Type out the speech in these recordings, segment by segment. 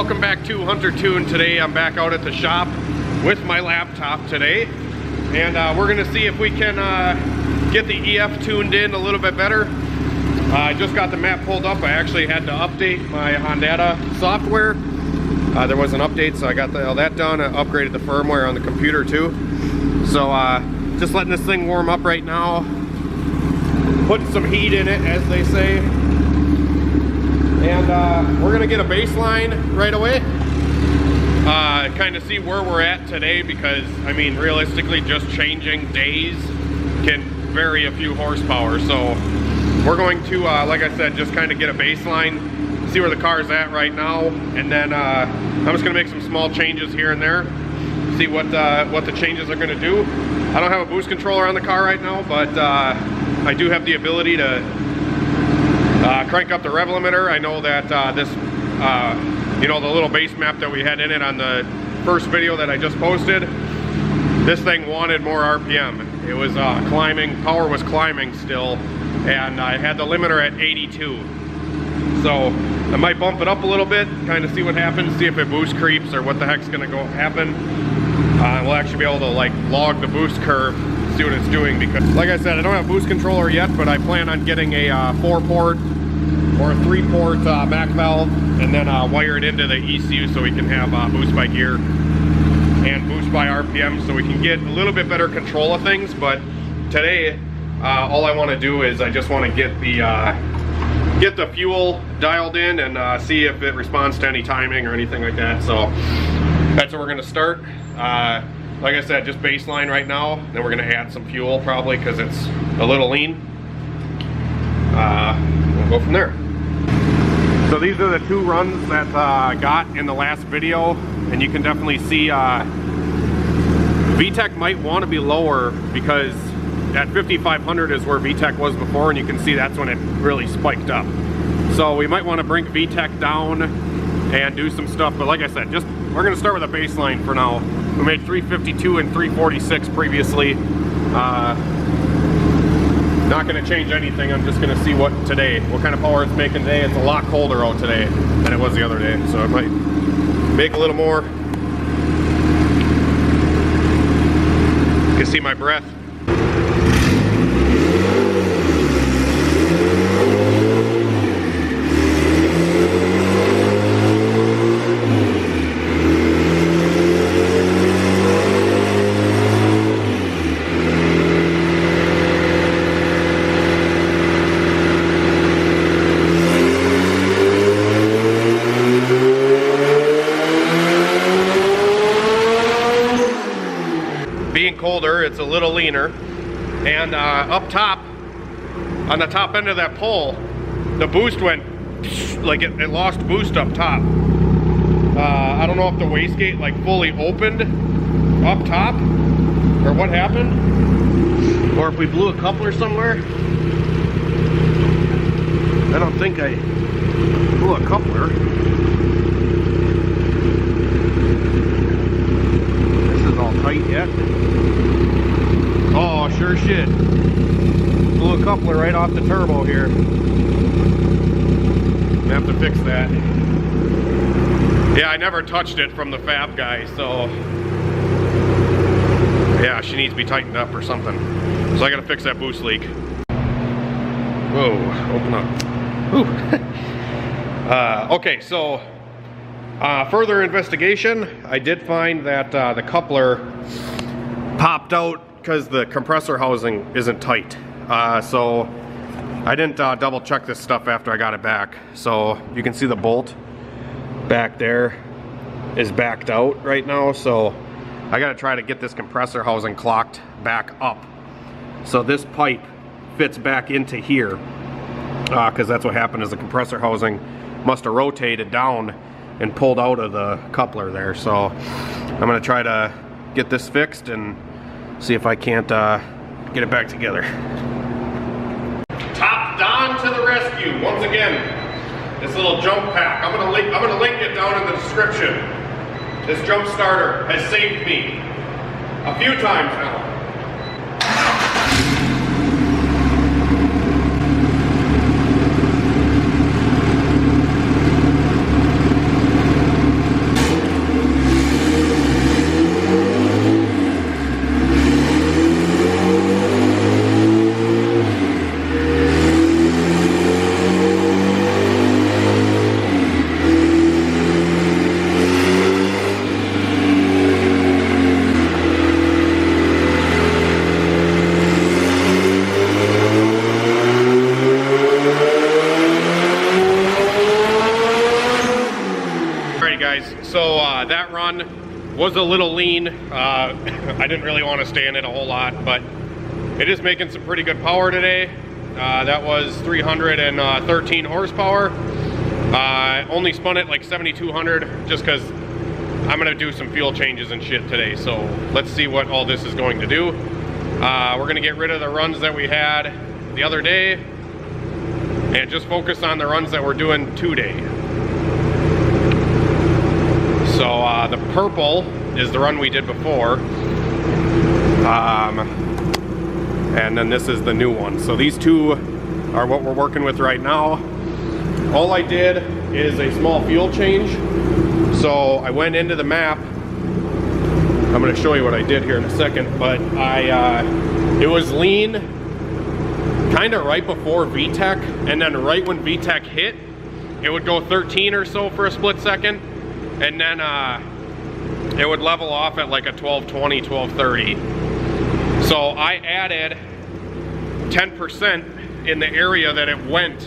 welcome back to Hunter Tune. Today I'm back out at the shop with my laptop today, and we're gonna see if we can get the EF tuned in a little bit better. I just got the map pulled up. I actually had to update my Hondata software. There was an update, so I got all that done. I upgraded the firmware on the computer too. So just letting this thing warm up right now, putting some heat in it, as they say. And we're gonna get a baseline right away. Kind of see where we're at today, because I mean, realistically, just changing days can vary a few horsepower. So we're going to, like I said, just kind of get a baseline, see where the car's at right now, and then I'm just gonna make some small changes here and there, see what the changes are gonna do. I don't have a boost controller on the car right now, but I do have the ability to crank up the rev limiter. I know that this, you know, the little base map that we had in it on the first video that I just posted, this thing wanted more RPM. It was climbing, power was climbing still, and I had the limiter at 82. So I might bump it up a little bit, kind of see what happens, see if it boost creeps or what the heck's gonna go happen. We'll actually be able to like log the boost curve, see what it's doing, because like I said, I don't have a boost controller yet, but I plan on getting a 4-port or a 3-port Mac valve, and then wire it into the ECU so we can have boost by gear and boost by RPM, so we can get a little bit better control of things. But today, all I want to do is I just want to get the fuel dialed in and see if it responds to any timing or anything like that. So that's where we're going to start. Like I said, just baseline right now, then we're going to add some fuel probably because it's a little lean. We'll go from there. So these are the two runs that I got in the last video, and you can definitely see Vtec might want to be lower, because at 5500 is where Vtec was before, and you can see that's when it really spiked up. So we might want to bring Vtec down and do some stuff, but like I said, just we're going to start with a baseline for now. We made 352 and 346 previously. Not going to change anything. I'm just going to see what kind of power it's making today. It's a lot colder out today than it was the other day, so it might make a little more. You can see my breath. Being colder, it's a little leaner, and up top, on the top end of that pole, the boost went, like it lost boost up top. I don't know if the wastegate like fully opened up top, or what happened, or if we blew a coupler somewhere. I don't think I blew a coupler. All tight yet. Oh, sure shit. Blew a coupler right off the turbo here. I have to fix that. Yeah, I never touched it from the fab guy, so yeah, she needs to be tightened up or something. So I gotta fix that boost leak. Whoa, open up. Ooh. Okay, so further investigation, I did find that the coupler popped out because the compressor housing isn't tight. So I didn't double check this stuff after I got it back. So you can see the bolt back there is backed out right now. So I got to try to get this compressor housing clocked back up, so this pipe fits back into here, because that's what happened, is the compressor housing must have rotated down and pulled out of the coupler there. So I'm gonna try to get this fixed and see if I can't get it back together. Top Don to the rescue once again. This little jump pack, I'm gonna link it down in the description. This jump starter has saved me a few times now. that run was a little lean. I didn't really want to stay in it a whole lot, but it is making some pretty good power today. That was 313 horsepower. Only spun it like 7,200 just because I'm gonna do some fuel changes and shit today. So let's see what all this is going to do. We're gonna get rid of the runs that we had the other day and just focus on the runs that we're doing today. So the purple is the run we did before. And then this is the new one. So these two are what we're working with right now. All I did is a small fuel change. So I went into the map. I'm gonna show you what I did here in a second, but it was lean kind of right before Vtec, and then right when Vtec hit, it would go 13 or so for a split second, and then it would level off at like a 1220, 1230. So I added 10% in the area that it went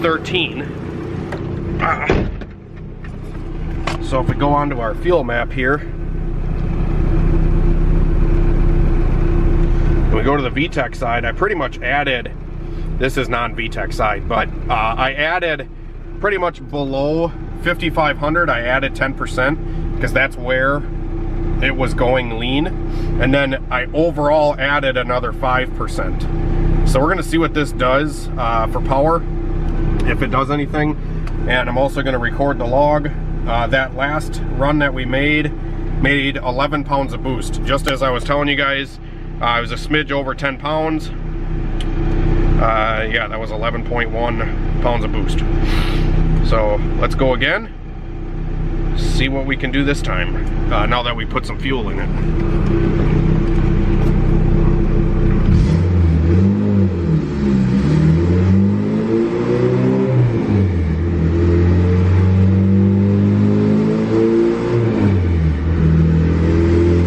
13. So if we go onto our fuel map here, and we go to the Vtec side, I pretty much added, this is non-Vtec side, but I added pretty much below 5,500, I added 10% because that's where it was going lean, and then I overall added another 5%. So we're gonna see what this does for power, if it does anything, and I'm also gonna record the log. That last run that we made 11 pounds of boost. Just as I was telling you guys, it was a smidge over 10 pounds. Yeah, that was 11.1 pounds of boost. So let's go again. See what we can do this time, now that we put some fuel in it.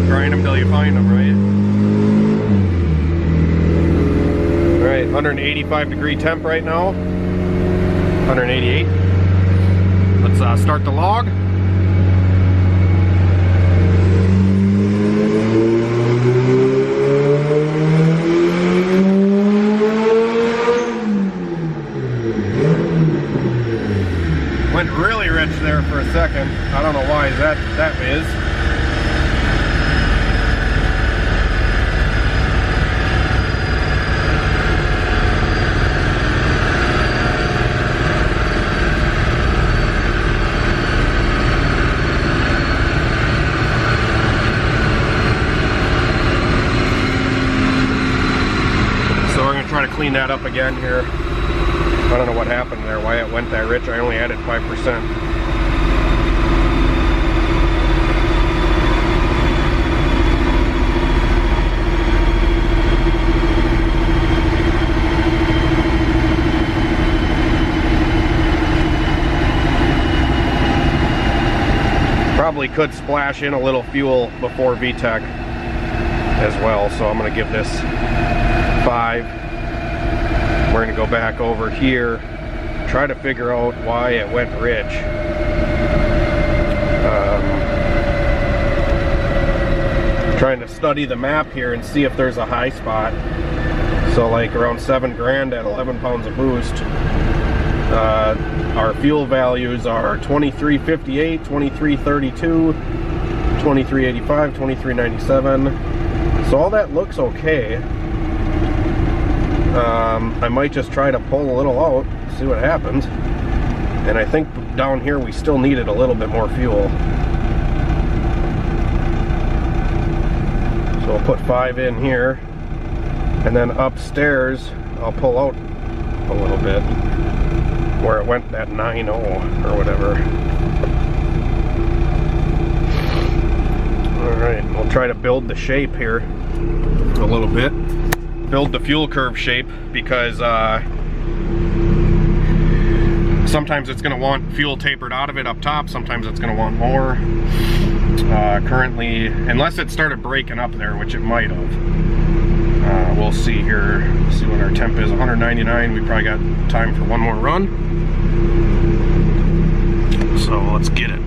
Grind them till you find them, right? All right, 185 degree temp right now. 188. Let's start the log. Went really rich there for a second. I don't know why that is. So we're gonna try to clean that up again here. I don't know what happened there, why it went that rich. I only added 5%. Probably could splash in a little fuel before Vtec as well, so I'm going to give this 5. We're going to go back over here, try to figure out why it went rich. Trying to study the map here and see if there's a high spot. So like around 7 grand at 11 pounds of boost. Our fuel values are 2358, 2332, 2385, 2397. So all that looks okay. I might just try to pull a little out, see what happens. And I think down here we still needed a little bit more fuel. So I'll put 5 in here, and then upstairs I'll pull out a little bit where it went at 9.0 or whatever. Alright, we'll try to build the shape here a little bit. Build the fuel curve shape, because sometimes it's going to want fuel tapered out of it up top, sometimes it's going to want more. Currently, unless it started breaking up there, which it might have. We'll see here, see what our temp is. 199, we probably got time for one more run. So let's get it.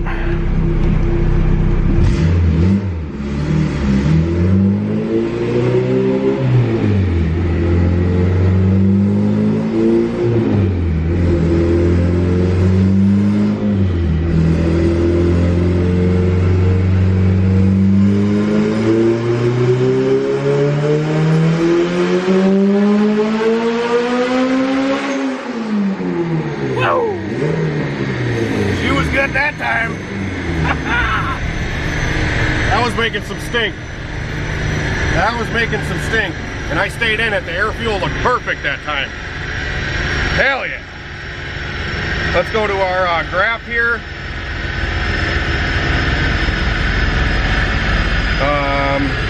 it that time. That was making some stink. That was making some stink. And I stayed in it. The air fuel looked perfect that time. Hell yeah. Let's go to our graph here.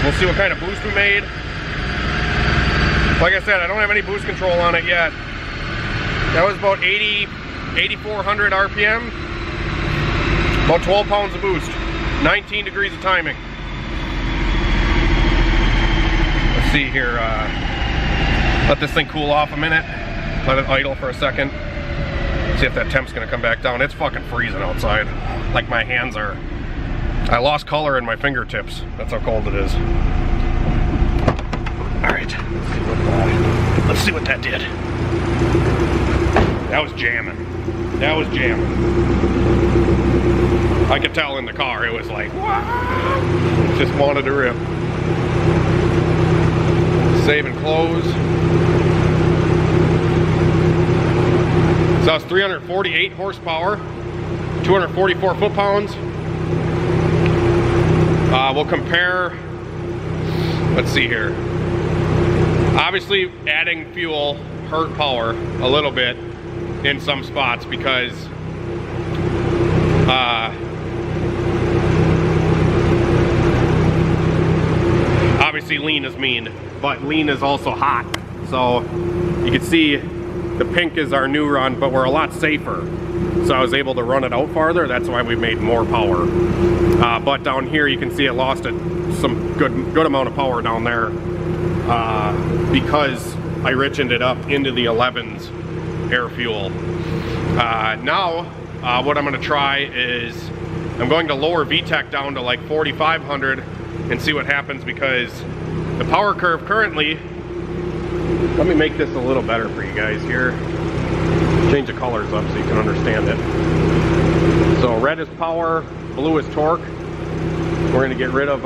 We'll see what kind of boost we made. Like I said, I don't have any boost control on it yet. That was about 8,400 RPM. About 12 pounds of boost. 19 degrees of timing. Let's see here. Let this thing cool off a minute. Let it idle for a second. See if that temp's gonna come back down. It's fucking freezing outside. Like my hands are. I lost color in my fingertips. That's how cold it is. All right, let's see what that did. That was jamming. That was jamming. I could tell in the car, it was like, wow. Just wanted to rip. Save and close. So that's 348 horsepower, 244 foot-pounds. We'll compare, let's see here. Obviously, adding fuel hurt power a little bit in some spots because obviously lean is mean, but lean is also hot. So you can see the pink is our new run, but we're a lot safer. So I was able to run it out farther. That's why we made more power. But down here you can see it lost some good amount of power down there because I richened it up into the 11s air fuel. Now what I'm going to try is I'm going to lower Vtec down to like 4,500 and see what happens, because the power curve currently, let me make this a little better for you guys here. Change the colors up so you can understand it. So red is power, blue is torque. We're going to get rid of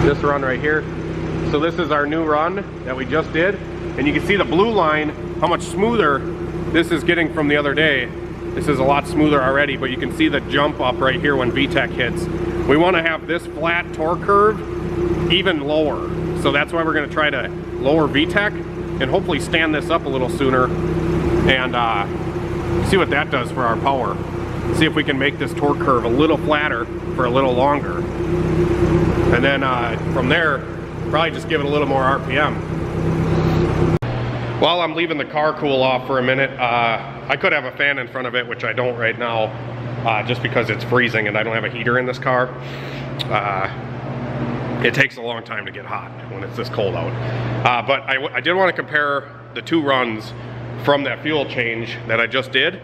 this run right here. So this is our new run that we just did. And you can see the blue line, how much smoother this is getting from the other day. This is a lot smoother already, but you can see the jump up right here when Vtec hits. We want to have this flat torque curve even lower. So that's why we're going to try to lower Vtec and hopefully stand this up a little sooner and see what that does for our power. See if we can make this torque curve a little flatter for a little longer. And then from there, probably just give it a little more RPM. While I'm leaving the car cool off for a minute, I could have a fan in front of it, which I don't right now, just because it's freezing and I don't have a heater in this car. It takes a long time to get hot when it's this cold out. But I did want to compare the two runs from that fuel change that I just did.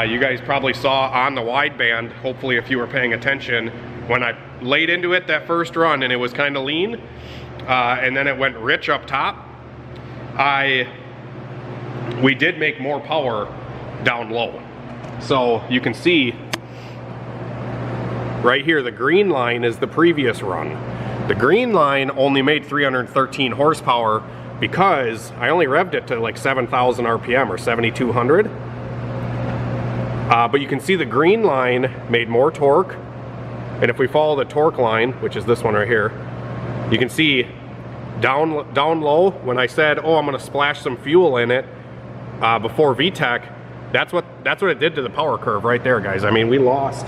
You guys probably saw on the wideband, hopefully if you were paying attention, when I laid into it that first run and it was kind of lean, and then it went rich up top, we did make more power down low. So you can see right here, the green line is the previous run. The green line only made 313 horsepower because I only revved it to like 7,000 RPM or 7,200. But you can see the green line made more torque. And if we follow the torque line, which is this one right here, you can see down low, when I said, oh, I'm gonna splash some fuel in it before Vtec, that's what it did to the power curve right there, guys. I mean, we lost,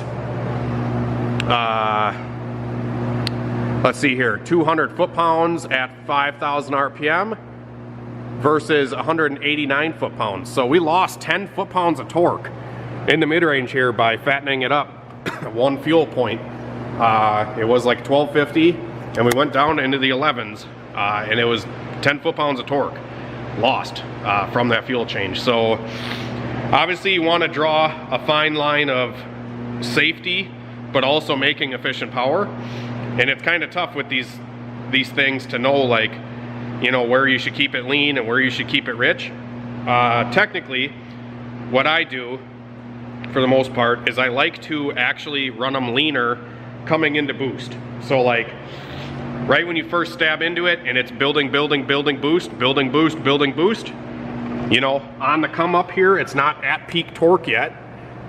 let's see here, 200 foot-pounds at 5,000 RPM versus 189 foot-pounds. So we lost 10 foot-pounds of torque in the mid-range here by fattening it up one fuel point. It was like 1250 and we went down into the 11s and it was 10 foot-pounds of torque lost from that fuel change. So obviously you want to draw a fine line of safety but also making efficient power, and it's kind of tough with these things to know, like, you know, where you should keep it lean and where you should keep it rich. Technically what I do for the most part is I like to actually run them leaner coming into boost. So like right when you first stab into it and it's building boost, you know, on the come up here, it's not at peak torque yet.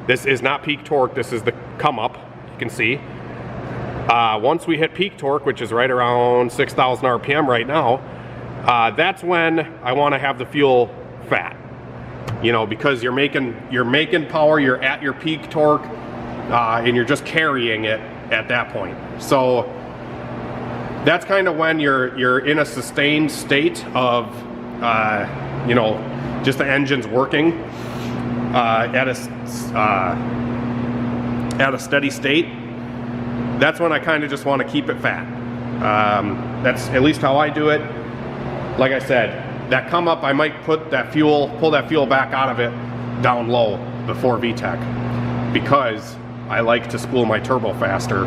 This is not peak torque, this is the come up, you can see. Once we hit peak torque, which is right around 6,000 RPM right now, that's when I want to have the fuel fat. You know, because you're making power, you're at your peak torque, and you're just carrying it at that point. So that's kind of when you're in a sustained state of, you know, just the engine's working at a steady state. That's when I kind of just want to keep it fat. That's at least how I do it. Like I said, that come up, I might pull that fuel back out of it down low before Vtec, because I like to spool my turbo faster,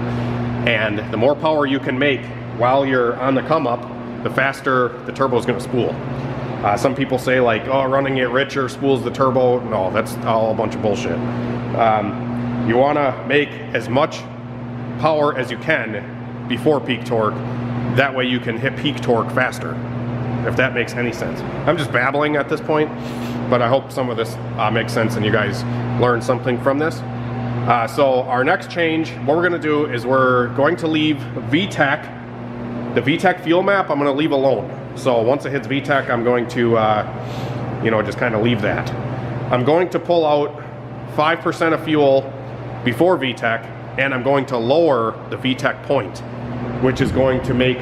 and the more power you can make while you're on the come up, the faster the turbo is going to spool. Some people say like, oh, running it richer spools the turbo. No, that's all a bunch of bullshit. You want to make as much power as you can before peak torque. That way you can hit peak torque faster, if that makes any sense. I'm just babbling at this point, but I hope some of this makes sense and you guys learn something from this. So our next change, what we're going to do is we're going to leave Vtec, the Vtec fuel map, I'm going to leave alone. So once it hits Vtec, I'm going to, you know, just kind of leave that. I'm going to pull out 5% of fuel before Vtec, and I'm going to lower the Vtec point, which is going to make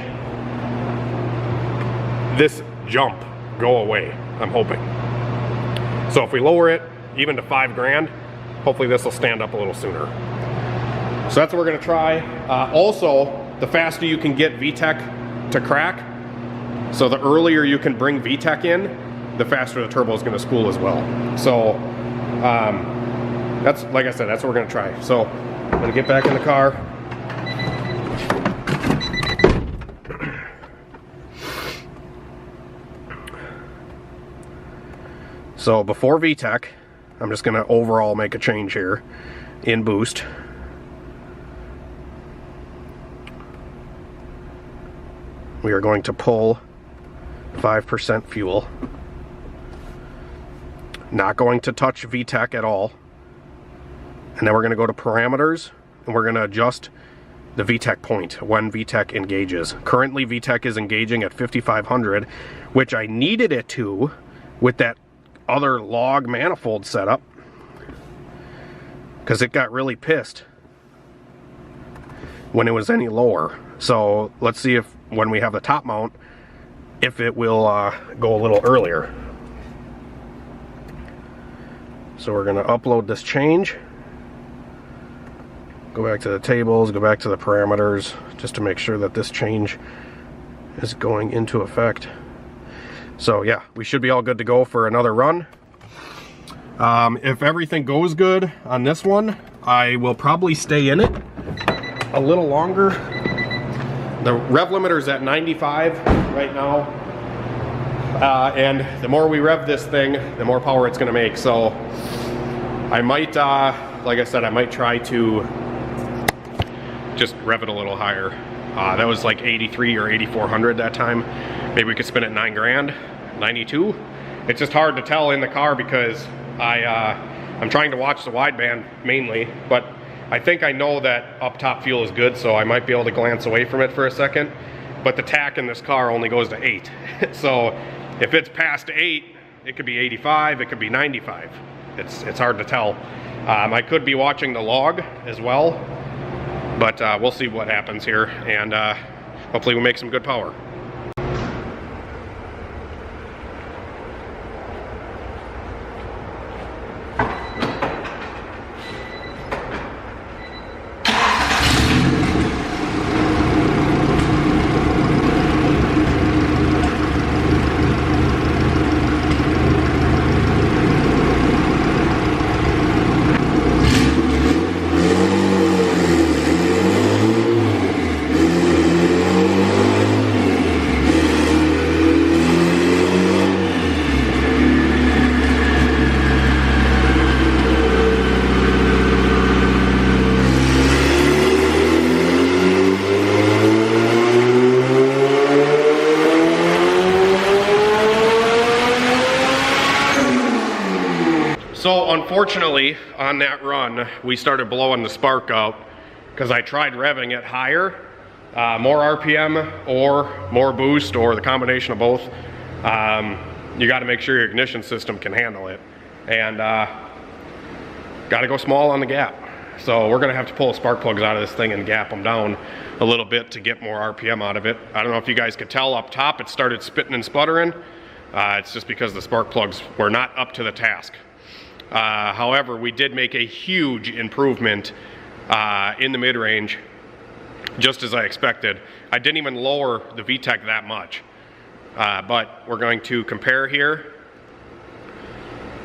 this jump go away, I'm hoping. So if we lower it even to 5 grand, hopefully this will stand up a little sooner. So that's what we're going to try. Also, the faster you can get Vtec to crack, so the earlier you can bring Vtec in, the faster the turbo is going to spool as well. So that's, like I said, that's what we're going to try. So I'm going to get back in the car. So before Vtec, I'm just going to overall make a change here in boost. We are going to pull 5% fuel. Not going to touch Vtec at all. And then we're going to go to parameters, and we're going to adjust the Vtec point when Vtec engages. Currently Vtec is engaging at 5,500, which I needed it to with that other log manifold setup, because it got really pissed when it was any lower. So let's see if when we have the top mount, if it will go a little earlier. So we're going to upload this change, go back to the tables, go back to the parameters, just to make sure that this change is going into effect. So yeah, we should be all good to go for another run. If everything goes good on this one, I will probably stay in it a little longer. The rev limiter is at 95 right now, and the more we rev this thing, the more power it's going to make. So I might, like I said, I might try to just rev it a little higher. That was like 83 or 8400 that time. Maybe we could spin it 9 grand, 92. It's just hard to tell in the car because I'm trying to watch the wideband mainly, but I think I know that up top fuel is good, so I might be able to glance away from it for a second. But the tach in this car only goes to 8. So if it's past 8, it could be 85, it could be 95. It's hard to tell. I could be watching the log as well, but we'll see what happens here, and hopefully we make some good power. So unfortunately, on that run, we started blowing the spark out because I tried revving it higher, more RPM or more boost or the combination of both. You got to make sure your ignition system can handle it, and got to go small on the gap. So we're gonna have to pull the spark plugs out of this thing and gap them down a little bit to get more RPM out of it. I don't know if you guys could tell up top it started spitting and sputtering. It's just because the spark plugs were not up to the task. However, we did make a huge improvement in the mid-range, just as I expected. I didn't even lower the Vtec that much, but we're going to compare here.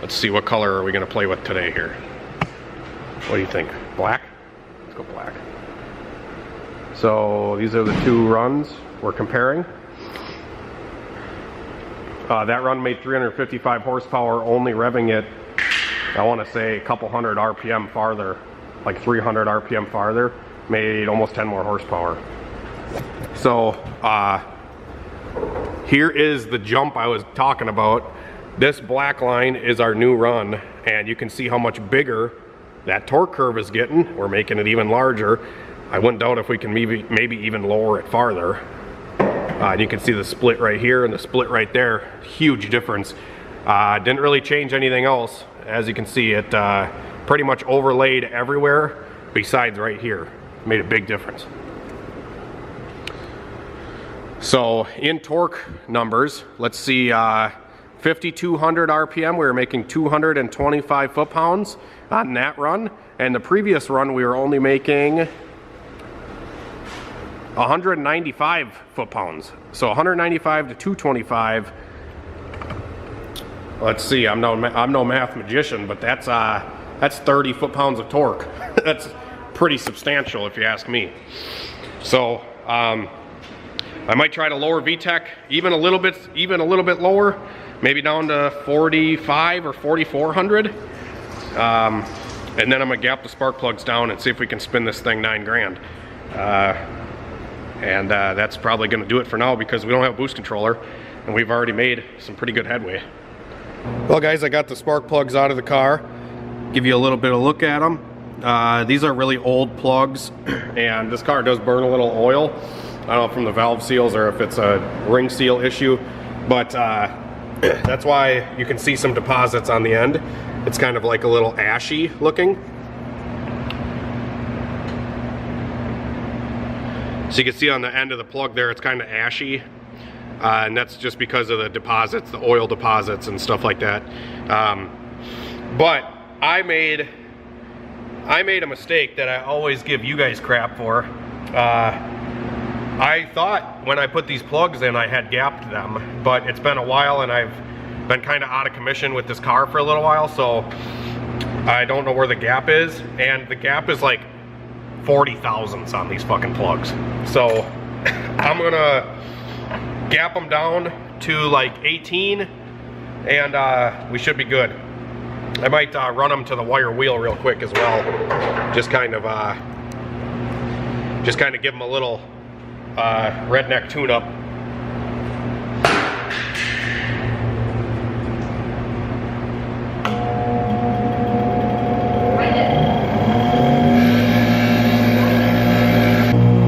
Let's see, what color are we going to play with today here? What do you think? Black? Let's go black. So these are the two runs we're comparing. That run made 355 horsepower, only revving it, I want to say, a couple hundred RPM farther, like 300 RPM farther, made almost 10 more horsepower. So here is the jump I was talking about. This black line is our new run, and you can see how much bigger that torque curve is getting. We're making it even larger. I wouldn't doubt if we can maybe even lower it farther. You can see the split right here and the split right there. Huge difference. Didn't really change anything else. As you can see, it pretty much overlaid everywhere besides right here. Made a big difference. So in torque numbers, let's see, 5,200 RPM, we were making 225 foot-pounds on that run. And the previous run, we were only making 195 foot-pounds. So 195 to 225. Let's see, I'm no math magician, but that's 30 foot-pounds of torque. That's pretty substantial if you ask me. So I might try to lower Vtec even a little bit lower, maybe down to 45 or 4,400. And then I'm gonna gap the spark plugs down and see if we can spin this thing 9 grand. And that's probably gonna do it for now because we don't have a boost controller and we've already made some pretty good headway. Well guys, I got the spark plugs out of the car. Give you a little bit of look at them. These are really old plugs and this car does burn a little oil. I don't know from the valve seals or if it's a ring seal issue, but that's why you can see some deposits on the end. It's kind of like a little ashy looking. So you can see on the end of the plug there, it's kind of ashy. And that's just because of the deposits, the oil deposits and stuff like that. But I made a mistake that I always give you guys crap for. I thought when I put these plugs in I had gapped them, but it's been a while and I've been kind of out of commission with this car for a little while, so I don't know where the gap is, and the gap is like 40 thousandths on these fucking plugs. So I'm gonna gap them down to like 18 and we should be good. I might run them to the wire wheel real quick as well, just kind of give them a little redneck tune-up.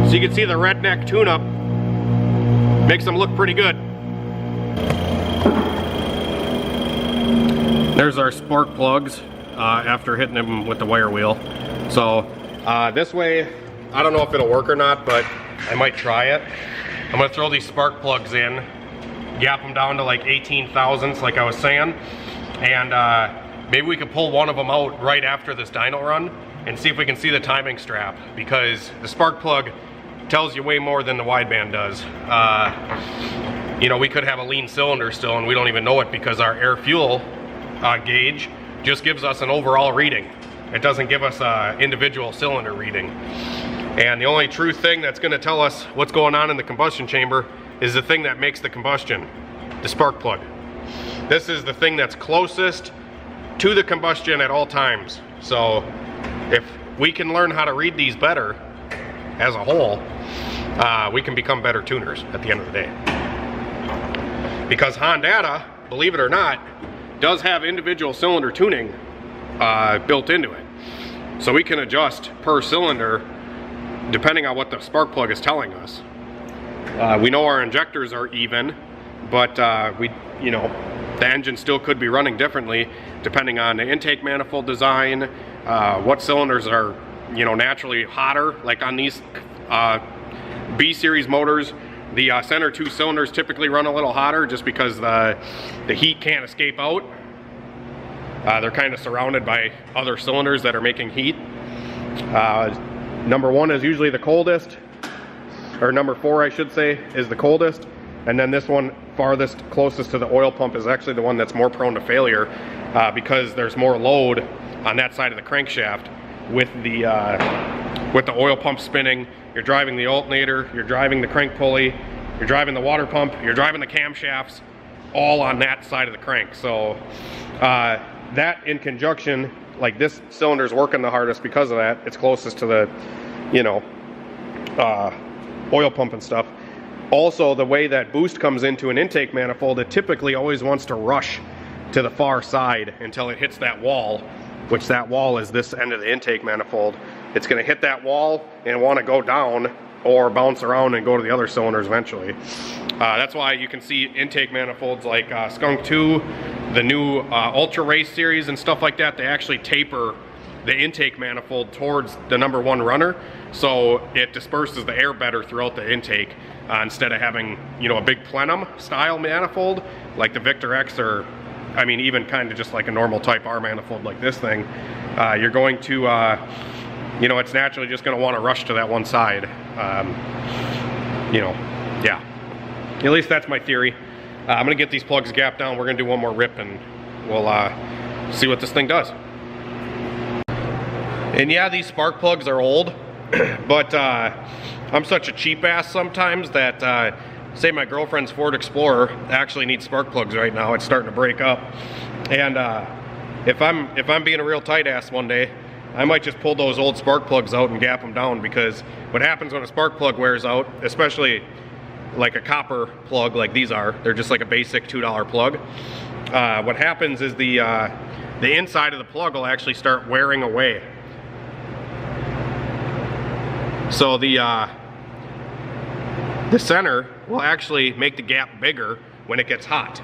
So you can see the redneck tune-up makes them look pretty good. There's our spark plugs after hitting them with the wire wheel. So this way, I don't know if it'll work or not, but I might try it. I'm gonna throw these spark plugs in, gap them down to like 18 thousandths like I was saying, and maybe we could pull one of them out right after this dyno run and see if we can see the timing strap, because the spark plug tells you way more than the wideband does. You know, we could have a lean cylinder still and we don't even know it because our air fuel gauge just gives us an overall reading. It doesn't give us an individual cylinder reading. And the only true thing that's going to tell us what's going on in the combustion chamber is the thing that makes the combustion, the spark plug. This is the thing that's closest to the combustion at all times. So if we can learn how to read these better as a whole, we can become better tuners at the end of the day. Because Hondata, believe it or not, does have individual cylinder tuning built into it. So we can adjust per cylinder depending on what the spark plug is telling us. We know our injectors are even, but you know, the engine still could be running differently depending on the intake manifold design, what cylinders are, you know, naturally hotter. Like on these B series motors, the center two cylinders typically run a little hotter just because the heat can't escape out. They're kind of surrounded by other cylinders that are making heat. Number 1 is usually the coldest, or number 4 I should say is the coldest, and then this one farthest closest to the oil pump is actually the one that's more prone to failure because there's more load on that side of the crankshaft with the oil pump spinning. You're driving the alternator, you're driving the crank pulley, you're driving the water pump, you're driving the camshafts, all on that side of the crank. So that in conjunction, like this cylinder's working the hardest because of that. It's closest to the, you know, oil pump and stuff. Also, the way that boost comes into an intake manifold, it typically always wants to rush to the far side until it hits that wall, which that wall is this end of the intake manifold. It's going to hit that wall and want to go down or bounce around and go to the other cylinders eventually. That's why you can see intake manifolds like Skunk 2, the new Ultra Race series and stuff like that. They actually taper the intake manifold towards the number 1 runner, so it disperses the air better throughout the intake instead of having, you know, a big plenum style manifold like the Victor X, or I mean even kind of just like a normal Type R manifold like this thing. You're going to you know, it's naturally just going to want to rush to that one side. You know, yeah, at least that's my theory. I'm going to get these plugs gapped down. We're going to do one more rip and we'll see what this thing does. And yeah, these spark plugs are old, but I'm such a cheap ass sometimes that say my girlfriend's Ford Explorer actually needs spark plugs right now. It's starting to break up, and if I'm being a real tight ass one day, I might just pull those old spark plugs out and gap them down, because what happens when a spark plug wears out, especially like a copper plug like these are, they're just like a basic $2 plug. What happens is the inside of the plug will actually start wearing away. So the center will actually make the gap bigger when it gets hot.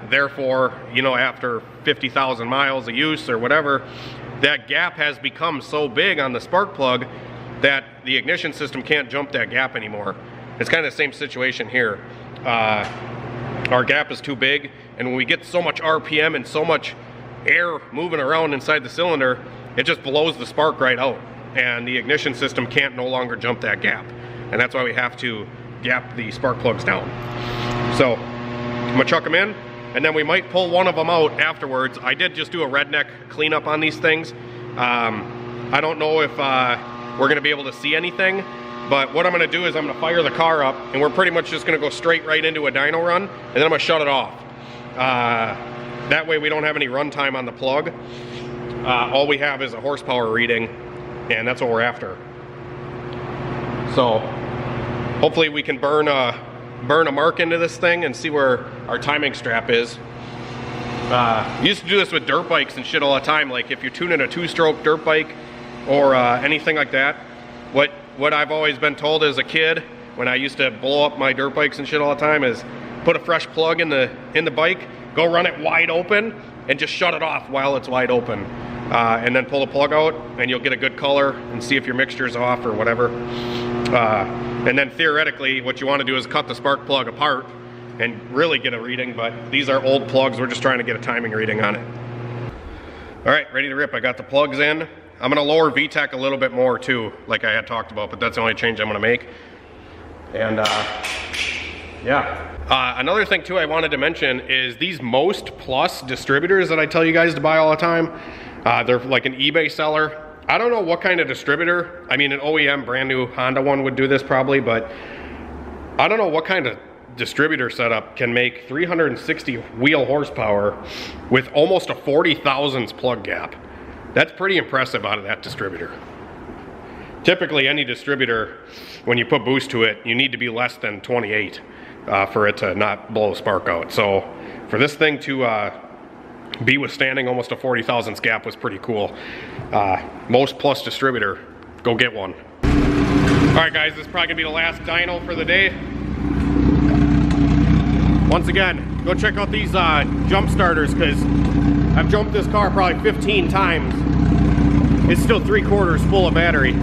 Therefore, you know, after 50,000 miles of use or whatever, that gap has become so big on the spark plug that the ignition system can't jump that gap anymore. It's kind of the same situation here. Our gap is too big, and when we get so much RPM and so much air moving around inside the cylinder, it just blows the spark right out, and the ignition system can't no longer jump that gap, and that's why we have to gap the spark plugs down. So I'm gonna chuck them in, and then we might pull one of them out afterwards. I did just do a redneck cleanup on these things. I don't know if we're gonna be able to see anything, but what I'm gonna do is I'm gonna fire the car up, and we're pretty much just gonna go straight right into a dyno run, and then I'm gonna shut it off. That way we don't have any run time on the plug. All we have is a horsepower reading, and that's what we're after. So hopefully we can burn a mark into this thing and see where our timing strap is. We used to do this with dirt bikes and shit all the time. Like if you're tuning a 2-stroke dirt bike or anything like that, what I've always been told as a kid when I used to blow up my dirt bikes and shit all the time is put a fresh plug in the bike, go run it wide open, and just shut it off while it's wide open. And then pull the plug out, and you'll get a good color and see if your mixture's off or whatever. And then theoretically, what you want to do is cut the spark plug apart and really get a reading, but these are old plugs. We're just trying to get a timing reading on it. All right, ready to rip. I got the plugs in. I'm gonna lower Vtec a little bit more too, like I had talked about, but that's the only change I'm gonna make. And yeah. Another thing too I wanted to mention is these Most Plus distributors that I tell you guys to buy all the time. They're like an eBay seller. I don't know what kind of distributor. I mean, an OEM brand new Honda one would do this probably, but I don't know what kind of distributor setup can make 360 wheel horsepower with almost a 40 thousandths plug gap. That's pretty impressive out of that distributor. Typically any distributor, when you put boost to it, you need to be less than 28 for it to not blow a spark out. So for this thing to be withstanding almost a 40,000ths gap was pretty cool. Most plus distributor, go get one. All right guys, this is probably gonna be the last dyno for the day. Once again, go check out these jump starters, because I've jumped this car probably 15 times. It's still 3/4 full of battery.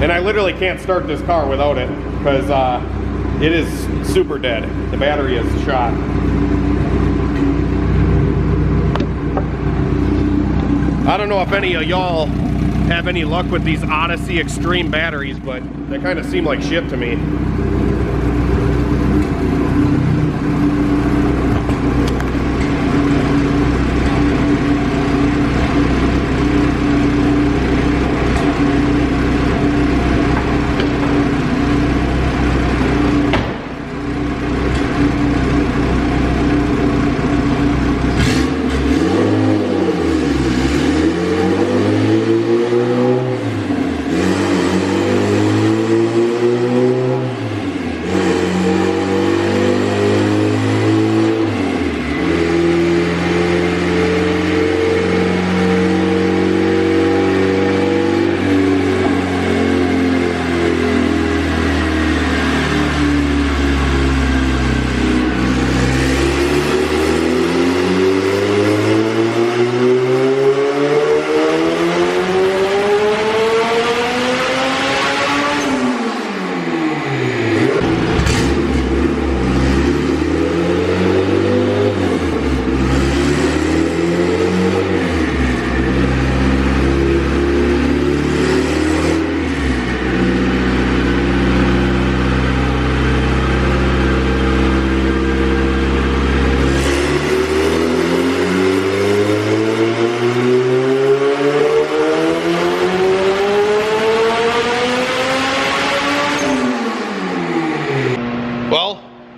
And I literally can't start this car without it, because it is super dead. The battery is shot. I don't know if any of y'all have any luck with these Odyssey Extreme batteries, but they kind of seem like shit to me.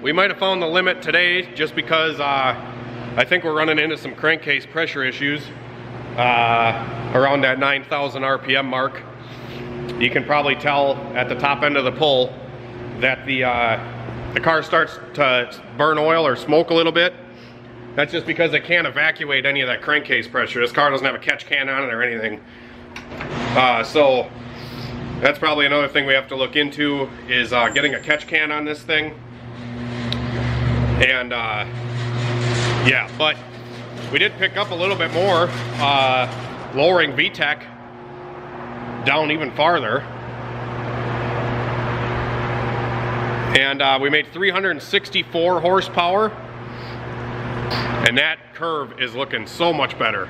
We might have found the limit today just because I think we're running into some crankcase pressure issues around that 9,000 RPM mark. You can probably tell at the top end of the pull that the car starts to burn oil or smoke a little bit. That's just because it can't evacuate any of that crankcase pressure. This car doesn't have a catch can on it or anything. So that's probably another thing we have to look into, is getting a catch can on this thing. And yeah, but we did pick up a little bit more, lowering Vtec down even farther. And we made 364 horsepower. And that curve is looking so much better.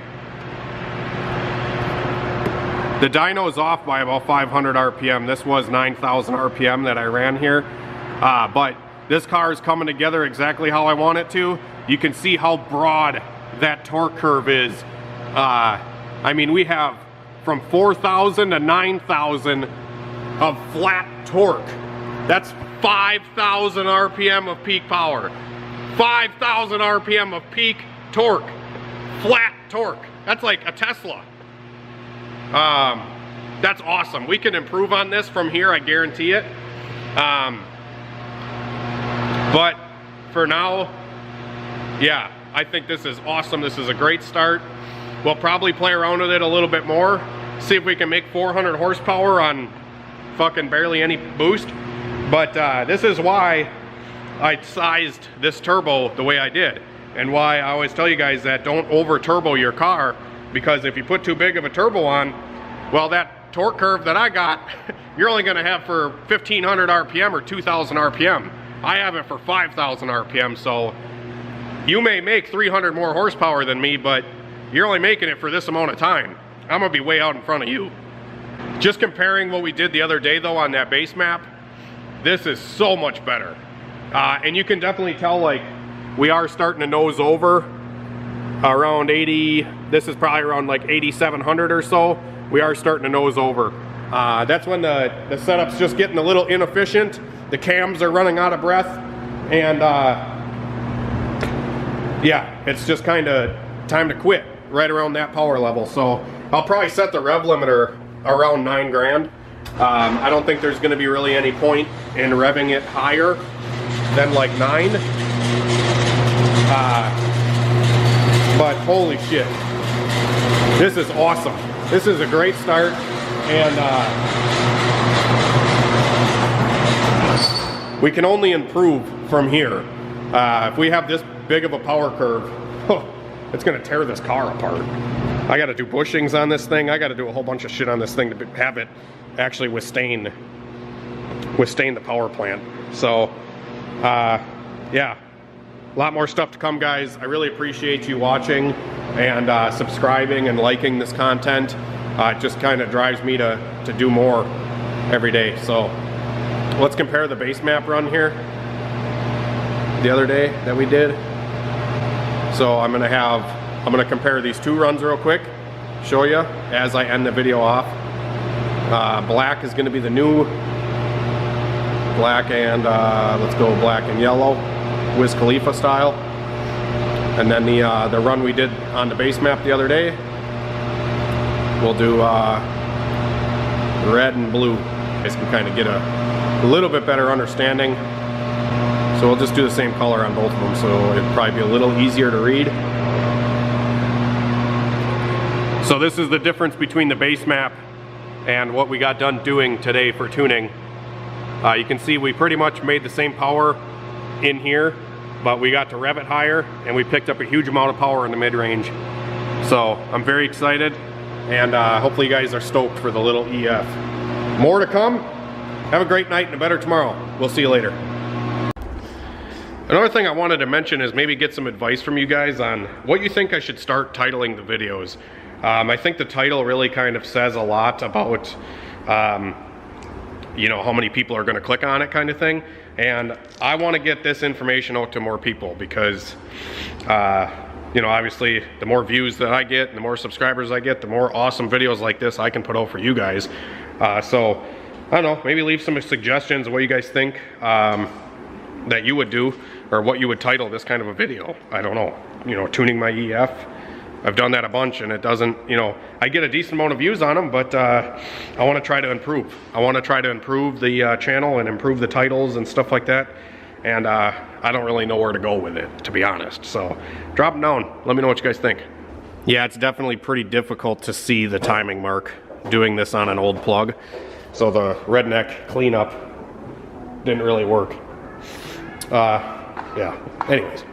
The dyno is off by about 500 RPM. This was 9,000 RPM that I ran here. But this car is coming together exactly how I want it to. You can see how broad that torque curve is. I mean, we have from 4,000 to 9,000 of flat torque. That's 5,000 RPM of peak power. 5,000 RPM of peak torque. Flat torque. That's like a Tesla. That's awesome. We can improve on this from here, I guarantee it. But for now, yeah, I think this is awesome. This is a great start. We'll probably play around with it a little bit more, see if we can make 400 horsepower on fucking barely any boost. But this is why I sized this turbo the way I did, and why I always tell you guys that don't over turbo your car, because if you put too big of a turbo on, well, that torque curve that I got, you're only gonna have for 1,500 RPM or 2,000 RPM. I have it for 5,000 RPM, so you may make 300 more horsepower than me, but you're only making it for this amount of time. I'm gonna be way out in front of you. Just comparing what we did the other day though on that base map, this is so much better. And you can definitely tell, like, we are starting to nose over around 80, this is probably around like 8,700 or so. We are starting to nose over. That's when the setup's just getting a little inefficient. The cams are running out of breath, and yeah, it's just kind of time to quit right around that power level. So I'll probably set the rev limiter around 9 grand, I don't think there's going to be really any point in revving it higher than like 9. But holy shit, this is awesome. This is a great start, and we can only improve from here. If we have this big of a power curve, it's going to tear this car apart. I got to do bushings on this thing. I got to do a whole bunch of shit on this thing to have it actually withstand the power plant. So yeah, a lot more stuff to come, guys. I really appreciate you watching and subscribing and liking this content. It just kind of drives me to do more every day. So let's compare the base map run here the other day that we did. So I'm gonna compare these 2 runs real quick, show you as I end the video off. Black is gonna be the new black, and let's go black and yellow, Wiz Khalifa style. And then the run we did on the base map the other day, we'll do red and blue. You guys can kind of get a little bit better understanding. So we'll just do the same color on both of them, so it'll probably be a little easier to read. So this is the difference between the base map and what we got done doing today for tuning. You can see we pretty much made the same power in here, but we got to rev it higher, and we picked up a huge amount of power in the mid-range. So I'm very excited, and hopefully you guys are stoked for the little EF. More to come. Have a great night and a better tomorrow. We'll see you later. Another thing I wanted to mention is maybe get some advice from you guys on what you think I should start titling the videos. I think the title really kind of says a lot about you know, how many people are going to click on it, kind of thing. And I want to get this information out to more people because you know, obviously the more views that I get and the more subscribers I get, the more awesome videos like this I can put out for you guys. So I don't know, maybe leave some suggestions of what you guys think that you would do, or what you would title this kind of a video. I don't know, you know, tuning my EF. I've done that a bunch, and it doesn't, you know, I get a decent amount of views on them, but I want to try to improve. I want to try to improve the channel and improve the titles and stuff like that. And I don't really know where to go with it, to be honest. So drop them down. Let me know what you guys think. Yeah, it's definitely pretty difficult to see the timing mark doing this on an old plug. So the redneck cleanup didn't really work. Yeah, anyways.